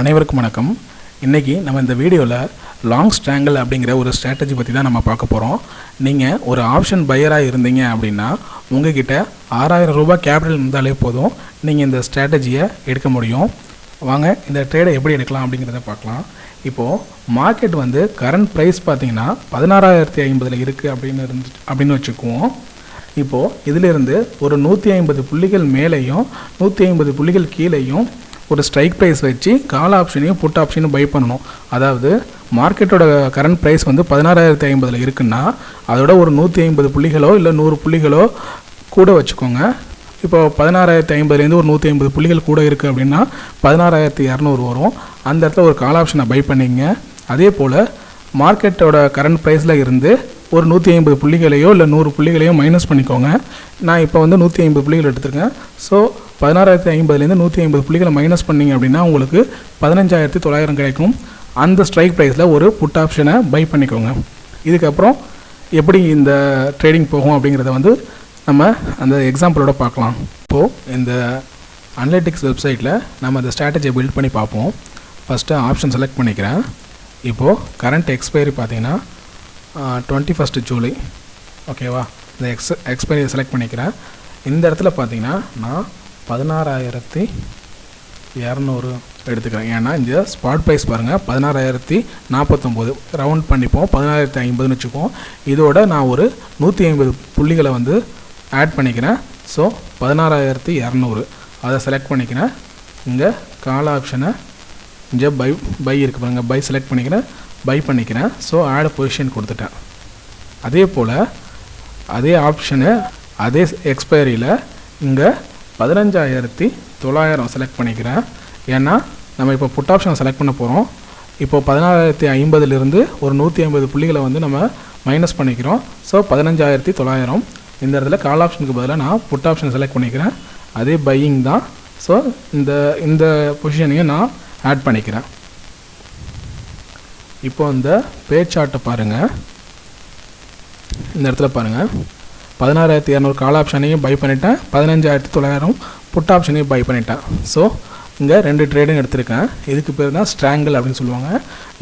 அனைவருக்கும் வணக்கம். இன்றைக்கி நம்ம இந்த வீடியோவில் லாங் ஸ்ட்ராங்கிள் அப்படிங்கிற ஒரு ஸ்ட்ராட்டஜி பற்றி தான் நம்ம பார்க்க போகிறோம். நீங்கள் ஒரு ஆப்ஷன் பையராக இருந்தீங்க அப்படின்னா உங்கள்கிட்ட 6000 ரூபாய் கேபிட்டல் இருந்தாலே போதும், நீங்கள் இந்த ஸ்ட்ராட்டஜியை எடுக்க முடியும். வாங்க இந்த ட்ரேடை எப்படி எடுக்கலாம் அப்படிங்கிறத பார்க்கலாம். இப்போது மார்க்கெட் வந்து கரண்ட் ப்ரைஸ் பார்த்திங்கன்னா 16050 இருக்குது அப்படின்னு வச்சுக்குவோம். இப்போது இதிலிருந்து ஒரு 150 புள்ளிகள் மேலேயும் 150 புள்ளிகள் கீழேயும் ஒரு ஸ்ட்ரைக் ப்ரைஸ் வச்சு கால் ஆப்ஷனையும் புட் ஆப்ஷனையும் பை பண்ணணும். அதாவது மார்க்கெட்டோட கரண்ட் ப்ரைஸ் வந்து 16050 இருக்குன்னா அதோட ஒரு 150 புள்ளிகளோ இல்லை 100 புள்ளிகளோ கூட வச்சுக்கோங்க. இப்போ 16050லேருந்து ஒரு 150 புள்ளிகள் கூட இருக்குது அப்படின்னா 16200 வரும். அந்த இடத்துல ஒரு கால் ஆப்ஷனை பை பண்ணிங்க. அதே போல் மார்க்கெட்டோட கரண்ட் ப்ரைஸில் இருந்து ஒரு 150 புள்ளிகளையோ இல்லை 100 புள்ளிகளையோ மைனஸ் பண்ணிக்கோங்க. நான் இப்போ வந்து 150 புள்ளிகள் எடுத்துருக்கேன். ஸோ 16050லேருந்து 150 புள்ளிகளை மைனஸ் பண்ணிங்க அப்படின்னா உங்களுக்கு 15900 கிடைக்கும். அந்த ஸ்ட்ரைக் ப்ரைஸில் ஒரு புட் ஆப்ஷனை பை பண்ணிக்கோங்க. இதுக்கப்புறம் எப்படி இந்த ட்ரேடிங் போகும் அப்படிங்கிறத வந்து நம்ம அந்த எக்ஸாம்பிளோட பார்க்கலாம். இப்போது இந்த அனலிட்டிக்ஸ் வெப்சைட்டில் நம்ம அந்த ஸ்ட்ராட்டஜியை பில்ட் பண்ணி பார்ப்போம். ஃபஸ்ட்டு ஆப்ஷன் செலக்ட் பண்ணிக்கிறேன். இப்போது கரண்ட் எக்ஸ்பைரி பார்த்தீங்கன்னா 21 ஜூலை. ஓகேவா, இந்த எக்ஸ்பைரியை செலக்ட் பண்ணிக்கிறேன். இந்த இடத்துல பார்த்தீங்கன்னா நான் 16200 எடுத்துக்கிறேன். ஏன்னா இந்த ஸ்பாட் ப்ரைஸ் பாருங்கள் 16049, ரவுண்ட் பண்ணிப்போம் 16050ன்னு வச்சுப்போம். இதோட நான் ஒரு 150 புள்ளிகளை வந்து ஆட் பண்ணிக்கிறேன். ஸோ 16200 அதை செலக்ட் பண்ணிக்கிறேன். இங்கே கால் ஆப்ஷனை இங்கே பை இருக்குது பாருங்கள், பை செலக்ட் பண்ணிக்கிறேன். ஸோ ஆட் பொசிஷன் கொடுத்துட்டேன். அதே போல் அதே ஆப்ஷனு அதே எக்ஸ்பைரியில் இங்கே 15900 செலக்ட் பண்ணிக்கிறேன். ஏன்னா நம்ம இப்போ புட் ஆப்ஷனை செலக்ட் பண்ண போகிறோம். இப்போ 16050லேருந்து ஒரு 150 புள்ளிகளை வந்து நம்ம மைனஸ் பண்ணிக்கிறோம். ஸோ 15900. இந்த இடத்துல கால் ஆப்ஷனுக்கு பதிலாக நான் புட் ஆப்ஷனை செலக்ட் பண்ணிக்கிறேன். அதே பையிங் தான். ஸோ இந்த பொசிஷனையும் நான் ஆட் பண்ணிக்கிறேன். இப்போ இந்த பேஜ் சார்ட்டை பாருங்கள். இந்த இடத்துல பாருங்கள் 16200 கால் ஆப்ஷனையும் பை பண்ணிட்டேன், 15900 புட் ஆப்ஷனையும் பை பண்ணிட்டேன். ஸோ இங்கே 2 ட்ரேடும் எடுத்திருக்கேன். இதுக்கு பேர் தான் ஸ்ட்ராங்கிள் அப்படின்னு சொல்லுவாங்க.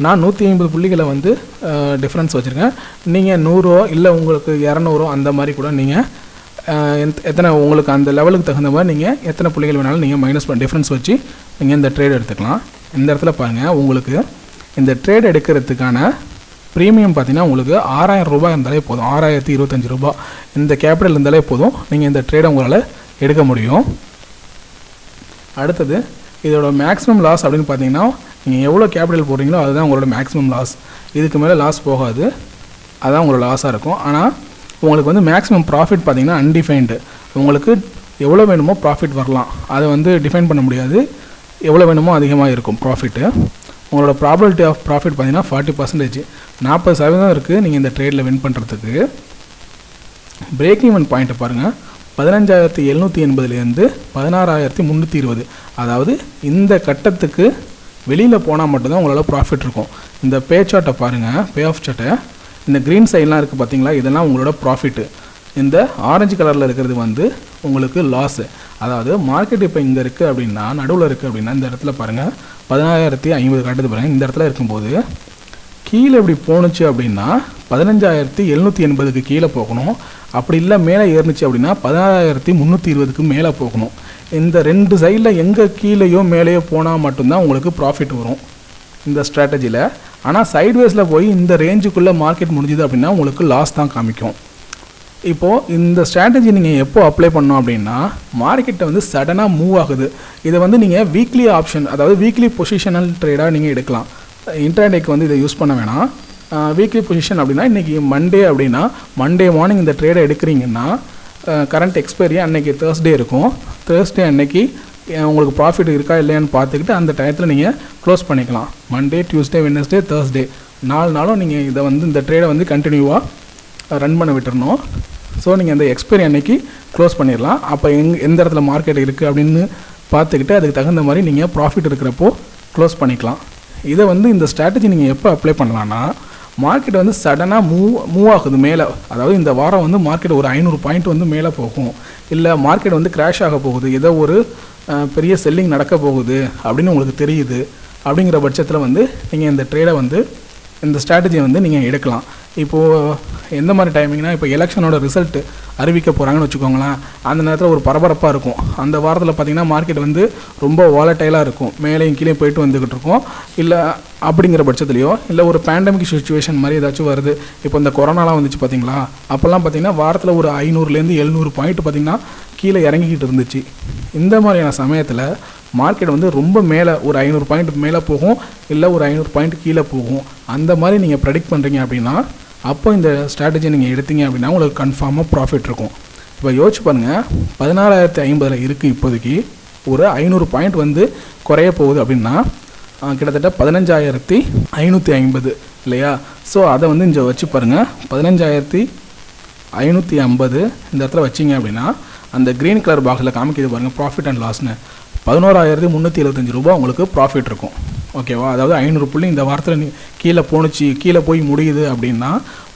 நான் 150 புள்ளிகளை வந்து டிஃப்ரென்ஸ் வச்சுருக்கேன். நீங்கள் 100 இல்லை உங்களுக்கு 200 அந்த மாதிரி கூட நீங்கள் எத்தனை உங்களுக்கு அந்த லெவலுக்கு தகுந்த மாதிரி நீங்கள் எத்தனை புள்ளிகள் வேணாலும் நீங்கள் மைனஸ் டிஃப்ரென்ஸ் வச்சு நீங்கள் இந்த ட்ரேட் எடுத்துக்கலாம். இந்த இடத்துல பாருங்கள், உங்களுக்கு இந்த ட்ரேட் எடுக்கிறதுக்கான ப்ரீமியம் பார்த்தீங்கன்னா உங்களுக்கு 6000 ரூபாய் இருந்தாலே போதும். 6025 ரூபாய் இந்த கேபிட்டல் இருந்தாலே போதும், நீங்கள் இந்த ட்ரேடை உங்களால் எடுக்க முடியும். அடுத்தது இதோட மேக்ஸிமம் லாஸ் அப்படின்னு பார்த்தீங்கன்னா நீங்கள் எவ்வளோ கேபிட்டல் போடுறீங்களோ அதுதான் உங்களோட மேக்ஸிமம் லாஸ். இதுக்கு மேலே லாஸ் போகாது, அதுதான் உங்களோட லாஸாக இருக்கும். ஆனால் உங்களுக்கு வந்து மேக்ஸிமம் ப்ராஃபிட் பார்த்தீங்கன்னா அன்டிஃபைன்டு. உங்களுக்கு எவ்வளோ வேணுமோ ப்ராஃபிட் வரலாம், அதை வந்து டிஃபைன் பண்ண முடியாது. எவ்வளோ வேணுமோ அதிகமாக இருக்கும் ப்ராஃபிட்டு. உங்களோட ப்ராபபிலிட்டி ஆஃப் ப்ராஃபிட் பார்த்தீங்கன்னா 40%, 40% இருக்குது நீங்கள் இந்த ட்ரேடில் வின் பண்ணுறதுக்கு. பிரேக் ஈவன் பாயிண்ட்டை பாருங்கள், 15780லேருந்து 16320. அதாவது இந்த கட்டத்துக்கு வெளியில் போனால் மட்டும்தான் உங்களால் ப்ராஃபிட் இருக்கும். இந்த பே சார்ட்டை பாருங்கள், பே ஆஃப் சார்ட்டை, இந்த க்ரீன் சைட்லாம் இருக்குது பார்த்தீங்களா, இதெல்லாம் உங்களோட ப்ராஃபிட்டு. இந்த ஆரஞ்சு கலரில் இருக்கிறது வந்து உங்களுக்கு லாஸு. அதாவது மார்க்கெட் இப்போ இங்கே இருக்குது அப்படின்னா, நடுவில் இருக்குது அப்படின்னா, இந்த இடத்துல பாருங்கள் 16050 காட்டுது பாருங்கள். இந்த இடத்துல இருக்கும்போது கீழே இப்படி போணுச்சு அப்படின்னா 15780க்கு கீழே போகணும். அப்படி இல்லை மேலே ஏறினுச்சு அப்படின்னா 16320க்கு மேலே போகணும். இந்த 2 சைடில் எங்கே கீழேயோ மேலேயோ போனால் மட்டும்தான் உங்களுக்கு ப்ராஃபிட் வரும் இந்த ஸ்ட்ராட்டஜியில். ஆனால் சைட்வேஸில் போய் இந்த ரேஞ்சுக்குள்ளே மார்க்கெட் முடிஞ்சுது அப்படின்னா உங்களுக்கு லாஸ் தான் காமிக்கும். இப்போது இந்த ஸ்ட்ராட்டஜி நீங்கள் எப்போ அப்ளை பண்ணோம் அப்படின்னா, மார்க்கெட்டை வந்து சடனாக மூவ் ஆகுது. இதை வந்து நீங்கள் வீக்லி ஆப்ஷன், அதாவது வீக்லி பொசிஷனல் ட்ரேடாக நீங்கள் எடுக்கலாம். இன்டர்டேக்கு வந்து இதை யூஸ் பண்ண வேணாம். வீக்லி பொசிஷன் அப்படின்னா இன்றைக்கி மண்டே அப்படின்னா மண்டே மார்னிங் இந்த ட்ரேடை எடுக்கிறீங்கன்னா கரண்ட் எக்ஸ்பைரி அன்றைக்கி தேர்ஸ்டே இருக்கும். தேர்ஸ்டே அன்னைக்கு உங்களுக்கு ப்ராஃபிட் இருக்கா இல்லையான்னு பார்த்துக்கிட்டு அந்த டயத்தில் நீங்கள் க்ளோஸ் பண்ணிக்கலாம். மண்டே, டியூஸ்டே, வெட்னஸ்டே, தேர்ஸ்டே 4 நாளும் நீங்கள் இதை வந்து இந்த ட்ரேடை வந்து கண்டினியூவாக ரன் பண்ண விட்டுறணும். ஸோ நீங்கள் அந்த எக்ஸ்பைரி அன்னைக்கு க்ளோஸ் பண்ணிடலாம். அப்போ எந்த இடத்துல மார்க்கெட் இருக்குது அப்படின்னு பார்த்துக்கிட்டு அதுக்கு தகுந்த மாதிரி நீங்கள் ப்ராஃபிட் இருக்கிறப்போ க்ளோஸ் பண்ணிக்கலாம். இதை வந்து இந்த ஸ்ட்ராட்டஜி நீங்கள் எப்போ அப்ளை பண்ணலான்னா, மார்க்கெட் வந்து சடனாக மூவ் ஆகுது மேலே. அதாவது இந்த வாரம் வந்து மார்க்கெட் ஒரு 500 பாயிண்ட் வந்து மேலே போகும், இல்லை மார்க்கெட் வந்து கிராஷ் ஆக போகுது, ஏதோ ஒரு பெரிய செல்லிங் நடக்க போகுது அப்படின்னு உங்களுக்கு தெரியுது. அப்படிங்கிற பட்சத்தில் வந்து நீங்கள் இந்த ட்ரேடை வந்து இந்த ஸ்ட்ராட்டஜியை வந்து நீங்கள் எடுக்கலாம். இப்போது எந்த மாதிரி டைமிங்னா, இப்போ எலெக்ஷனோட ரிசல்ட் அறிவிக்க போகிறாங்கன்னு வச்சுக்கோங்களேன். அந்த நேரத்தில் ஒரு பரபரப்பாக இருக்கும். அந்த வாரத்தில் பார்த்திங்கன்னா மார்க்கெட் வந்து ரொம்ப வாலட்டைலாக இருக்கும், மேலேயும் கீழே போயிட்டு வந்துக்கிட்டு இருக்கும். இல்லை அப்படிங்கிற பட்சத்துலையோ இல்லை ஒரு பேண்டமிக் சுச்சுவேஷன் மாதிரி ஏதாச்சும் வருது. இப்போ இந்த கொரோனாலாம் வந்துச்சு பார்த்திங்களா, அப்போல்லாம் பார்த்திங்கன்னா வாரத்தில் ஒரு 500லேருந்து 700 பாயிண்ட் பார்த்திங்கன்னா கீழே இறங்கிக்கிட்டு இருந்துச்சு. இந்த மாதிரியான சமயத்தில் மார்க்கெட் வந்து ரொம்ப மேலே ஒரு 500 பாயிண்ட் மேலே போகும், இல்லை ஒரு 500 பாயிண்ட் கீழே போகும். அந்த மாதிரி நீங்கள் ப்ரெடிக்ட் பண்ணுறீங்க அப்படின்னா அப்போ இந்த ஸ்ட்ராட்டஜி நீங்கள் எடுத்தீங்க அப்படின்னா உங்களுக்கு கன்ஃபார்மாக ப்ராஃபிட் இருக்கும். இப்போ யோசிச்சு பாருங்கள், 16,050 இருக்குது இப்போதைக்கு. ஒரு 500 பாயிண்ட் வந்து குறைய போகுது அப்படின்னா கிட்டத்தட்ட 15,550 இல்லையா? ஸோ அதை வந்து இங்கே வச்சு பாருங்கள், 15,550 இந்த இடத்துல வச்சிங்க அப்படின்னா அந்த க்ரீன் கலர் பாக்ஸில் காமிக்கிது பாருங்கள் ப்ராஃபிட் அண்ட் லாஸ்னு. 11,375 ரூபா உங்களுக்கு ப்ராஃபிட் இருக்கும். ஓகேவா? அதாவது 500 புள்ளி இந்த வாரத்தில் கீழே போய் முடியுது அப்படின்னா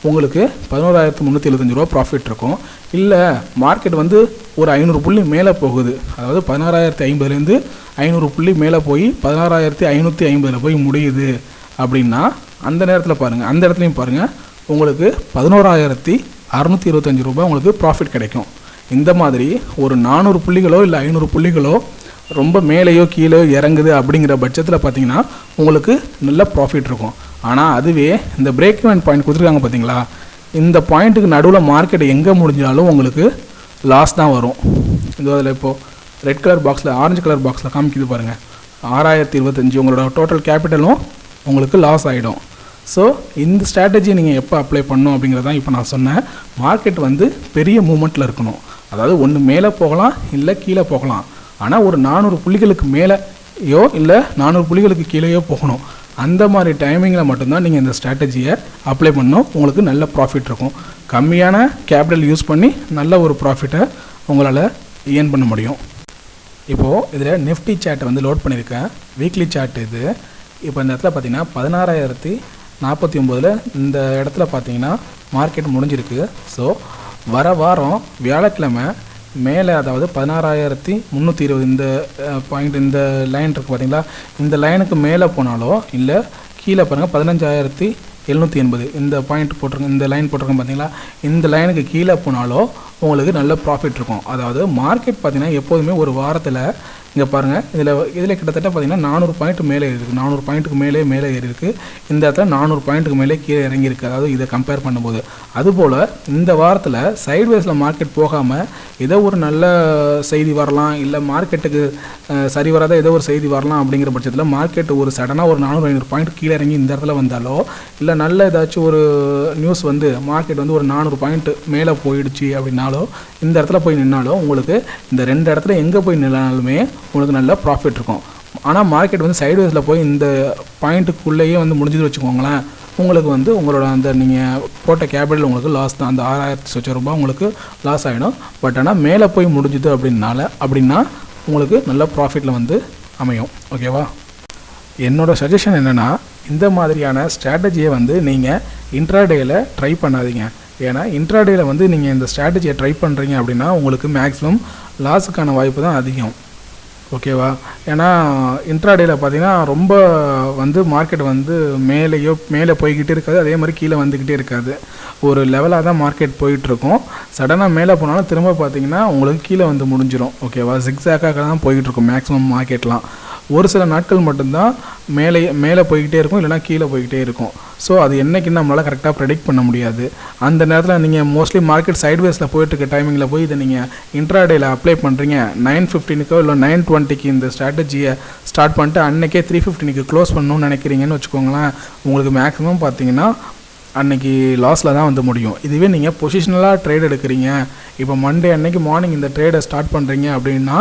உங்களுக்கு 11,375 ரூபா ப்ராஃபிட் இருக்கும். இல்லை மார்க்கெட் வந்து ஒரு 500 புள்ளி மேலே போகுது, அதாவது 16,050லேருந்து 500 புள்ளி மேலே போய் 16,550 போய் முடியுது அப்படின்னா அந்த நேரத்தில் பாருங்கள், அந்த இடத்துலையும் பாருங்கள் உங்களுக்கு 11,625 ரூபா உங்களுக்கு ப்ராஃபிட் கிடைக்கும். இந்த மாதிரி ஒரு 400 புள்ளிகளோ இல்லை 500 புள்ளிகளோ ரொம்ப மேலேயோ கீழே இறங்குது அப்படிங்கிற பட்சத்தில் பார்த்தீங்கன்னா உங்களுக்கு நல்ல ப்ராஃபிட் இருக்கும். ஆனால் அதுவே இந்த பிரேக் ஈவன் பாயிண்ட் கொடுத்துருக்காங்க பார்த்தீங்களா, இந்த பாயிண்ட்டுக்கு நடுவில் மார்க்கெட் எங்கே முடிஞ்சாலும் உங்களுக்கு லாஸ் தான் வரும். இது அதில் இப்போது ரெட் கலர் பாக்ஸில் ஆரஞ்சு கலர் பாக்ஸில் காமிக்குது பாருங்கள், 6,025 உங்களோட டோட்டல் கேபிட்டலும் உங்களுக்கு லாஸ் ஆகிடும். ஸோ இந்த ஸ்ட்ராட்டஜி நீங்கள் எப்போ அப்ளை பண்ணணும் அப்படிங்கிறதான் இப்போ நான் சொன்னேன். மார்க்கெட் வந்து பெரிய மூமெண்ட்டில் இருக்கணும், அதாவது ஒன்று மேலே போகலாம் இல்லை கீழே போகலாம். ஆனால் ஒரு 400 புள்ளிகளுக்கு மேலேயோ இல்லை 400 புள்ளிகளுக்கு கீழேயோ போகணும். அந்த மாதிரி டைமிங்கில் மட்டும்தான் நீங்கள் இந்த ஸ்ட்ராட்டஜியை அப்ளை பண்ணணும். உங்களுக்கு நல்ல ப்ராஃபிட் இருக்கும். கம்மியான கேபிட்டல் யூஸ் பண்ணி நல்ல ஒரு ப்ராஃபிட்டை உங்களால் ஏர்ன் பண்ண முடியும். இப்போது இதில் நிஃப்டி சார்ட்டை வந்து லோட் பண்ணியிருக்கேன், வீக்லி சார்ட் இது. இப்போ இந்த இடத்துல பார்த்தீங்கன்னா 16,049 இந்த இடத்துல பார்த்தீங்கன்னா மார்க்கெட் முடிஞ்சிருக்கு. ஸோ வர வாரம் வியாழக்கிழமை மேலே, அதாவது 16,320 இந்த பாயிண்ட், இந்த லைன் இருக்குது பார்த்தீங்களா, இந்த லைனுக்கு மேலே போனாலோ இல்லை கீழே பாருங்கள் 15,780 இந்த பாயிண்ட் போட்டிருக்கோம், இந்த லைன் போட்டிருக்கோம் பார்த்தீங்களா, இந்த லைனுக்கு கீழே போனாலோ உங்களுக்கு நல்ல ப்ராஃபிட் இருக்கும். அதாவது மார்க்கெட் பார்த்திங்கன்னா எப்போதுமே ஒரு வாரத்தில் இங்கே பாருங்கள், இதில் கிட்டத்தட்ட பார்த்திங்கன்னா 400 பாயிண்ட் மேலே இருக்குது, 400 பாயிண்ட்டுக்கு மேலே ஏறி இருக்குது. இந்த இடத்துல 400 பாயிண்ட்டுக்கு மேலே கீழே இறங்கியிருக்கு, அதாவது இதை கம்பேர் பண்ணும்போது. அதுபோல் இந்த வாரத்தில் சைட்வேஸில் மார்க்கெட் போகாமல் ஏதோ ஒரு நல்ல செய்தி வரலாம், இல்லை மார்க்கெட்டுக்கு சரி வராத ஏதோ ஒரு செய்தி வரலாம். அப்படிங்கிற பட்சத்தில் மார்க்கெட் ஒரு சடனாக ஒரு 400-500 பாயிண்ட் கீழே இறங்கி இந்த இடத்துல வந்தாலோ, இல்லை நல்ல ஏதாச்சும் ஒரு நியூஸ் வந்து மார்க்கெட் வந்து ஒரு 400 பாயிண்ட் மேலே போயிடுச்சு அப்படின்னாலோ, இந்த இடத்துல போய் நின்னாலோ உங்களுக்கு இந்த ரெண்டு இடத்துல எங்கே போய் நின்னாலுமே உங்களுக்கு நல்ல ப்ராஃபிட் இருக்கும். ஆனால் மார்க்கெட் வந்து சைட்வேஸில் போய் இந்த பாயிண்ட்டுக்குள்ளேயே வந்து முடிஞ்சது வச்சுக்கோங்களேன், உங்களுக்கு வந்து உங்களோட அந்த நீங்கள் போட்ட கேபிட்டல் உங்களுக்கு லாஸ் தான். அந்த 6,000 ரூபாய் உங்களுக்கு லாஸ் ஆகிடும். பட் ஆனால் மேலே போய் முடிஞ்சுது அப்படின்னா உங்களுக்கு நல்ல ப்ராஃபிட்டில் வந்து அமையும். ஓகேவா? என்னோடய சஜஷன் என்னென்னா, இந்த மாதிரியான ஸ்ட்ராட்டஜியை வந்து நீங்கள் இன்ட்ராடேயில் ட்ரை பண்ணாதீங்க. ஏன்னா இன்ட்ராடேயில் வந்து நீங்கள் இந்த ஸ்ட்ராட்டஜியை ட்ரை பண்ணுறீங்க அப்படின்னா உங்களுக்கு மேக்ஸிமம் லாஸுக்கான வாய்ப்பு தான் அதிகம். ஓகேவா? ஏன்னா இன்ட்ராடேயில் பார்த்தீங்கன்னா ரொம்ப வந்து மார்க்கெட் வந்து மேலே போய்கிட்டே இருக்காது, அதே மாதிரி கீழே வந்துக்கிட்டே இருக்காது. ஒரு லெவலாக தான் மார்க்கெட் போயிட்டுருக்கும். சடனாக மேலே போனாலும் திரும்ப பார்த்தீங்கன்னா உங்களுக்கு கீழே வந்து முடிஞ்சிடும். ஓகேவா? ஜிக்ஸாக்காக தான் போய்கிட்டுருக்கும் மேக்ஸிமம் மார்க்கெட்லாம். ஒரு சில நாட்கள் மட்டும்தான் மேலே போய்கிட்டே இருக்கும், இல்லைனா கீழே போய்கிட்டே இருக்கும். ஸோ அது என்றைக்குன்னு நம்மளால் கரெக்டாக ப்ரெடிக்ட் பண்ண முடியாது. அந்த நேரத்தில் நீங்கள் மோஸ்ட்லி மார்க்கெட் சைட்வேஸில் போயிட்டுருக்க டைமிங்கில் போய் இதை நீங்கள் இன்ட்ராடேயில் அப்ளை பண்ணுறீங்க, 9:15 இல்லை 9:20 இந்த ஸ்ட்ராட்டஜியை ஸ்டார்ட் பண்ணிட்டு அன்றைக்கே 3:15 க்ளோஸ் பண்ணணும்னு நினைக்கிறீங்கன்னு வச்சுக்கோங்களேன், உங்களுக்கு மேக்ஸிமம் பார்த்தீங்கன்னா அன்றைக்கி லாஸில் தான் வந்து முடியும். இதுவே நீங்கள் பொசிஷனலாக ட்ரேட் எடுக்கிறீங்க, இப்போ மண்டே அன்னைக்கு மார்னிங் இந்த ட்ரேடை ஸ்டார்ட் பண்ணுறீங்க அப்படின்னா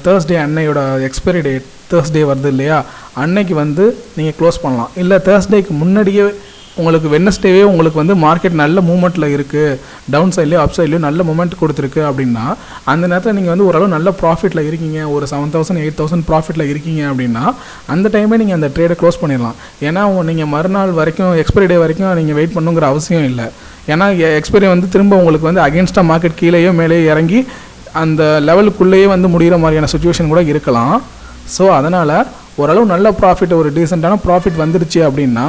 தேர்ஸ்டே அன்னையோட எக்ஸ்பைரி டேட் தேர்ஸ்டே வருது இல்லையா, அன்னைக்கு வந்து நீங்கள் க்ளோஸ் பண்ணலாம். இல்லை தேர்ஸ்டேக்கு முன்னாடியே உங்களுக்கு வெட்னஸ்டேவே உங்களுக்கு வந்து மார்க்கெட் நல்ல மூமெண்ட்டில் இருக்குது, டவுன் சைட்லேயோ அப் சைட்லேயோ நல்ல மூமெண்ட் கொடுத்துருக்கு அப்படின்னா அந்த நேரத்தில் நீங்கள் வந்து ஓரளவு நல்ல ப்ராஃபிட்டில் இருக்கீங்க, ஒரு 7,000 8,000 ப்ராஃபிட்டில் இருக்கீங்க அப்படின்னா அந்த டைமே நீங்கள் அந்த ட்ரேடை க்ளோஸ் பண்ணிடலாம். ஏன்னா நீங்கள் மறுநாள் வரைக்கும் எக்ஸ்பைரி டே வரைக்கும் நீங்கள் வெயிட் பண்ணுங்கிற அவசியம் இல்லை. ஏன்னா எக்ஸ்பைரி வந்து திரும்ப உங்களுக்கு வந்து அகேன்ஸ்டாக மார்க்கெட் கீழேயோ மேலேயோ இறங்கி அந்த லெவலுக்குள்ளேயே வந்து முடிகிற மாதிரியான சுச்சுவேஷன் கூட இருக்கலாம். ஸோ அதனால் ஓரளவு நல்ல ப்ராஃபிட், ஒரு டீசெண்டான ப்ராஃபிட் வந்துருச்சு அப்படின்னா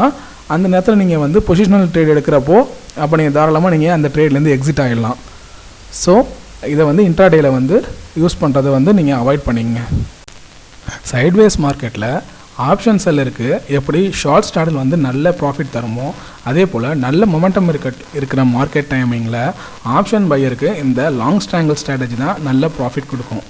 அந்த நேரத்தில் நீங்கள் வந்து பொசிஷனல் ட்ரேட் எடுக்கிறப்போ அப்போ நீங்கள் தாராளமாக நீங்கள் அந்த ட்ரேட்லேருந்து எக்ஸிட் ஆகிடலாம். ஸோ இதை வந்து இன்ட்ராடேயில் வந்து யூஸ் பண்ணுறதை வந்து நீங்கள் அவாய்ட் பண்ணிங்க. சைட்வேஸ் மார்க்கெட்டில் ஆப்ஷன் செல்லருக்கு எப்படி ஷார்ட் ஸ்டார்டில் வந்து நல்ல ப்ராஃபிட் தருமோ அதே போல் நல்ல மொமெண்டம் இருக்கிற மார்க்கெட் டைமிங்கில் ஆப்ஷன் பையருக்கு இந்த லாங் ஸ்ட்ராங்கிள் ஸ்ட்ராட்டஜி தான் நல்ல ப்ராஃபிட் கொடுக்கும்.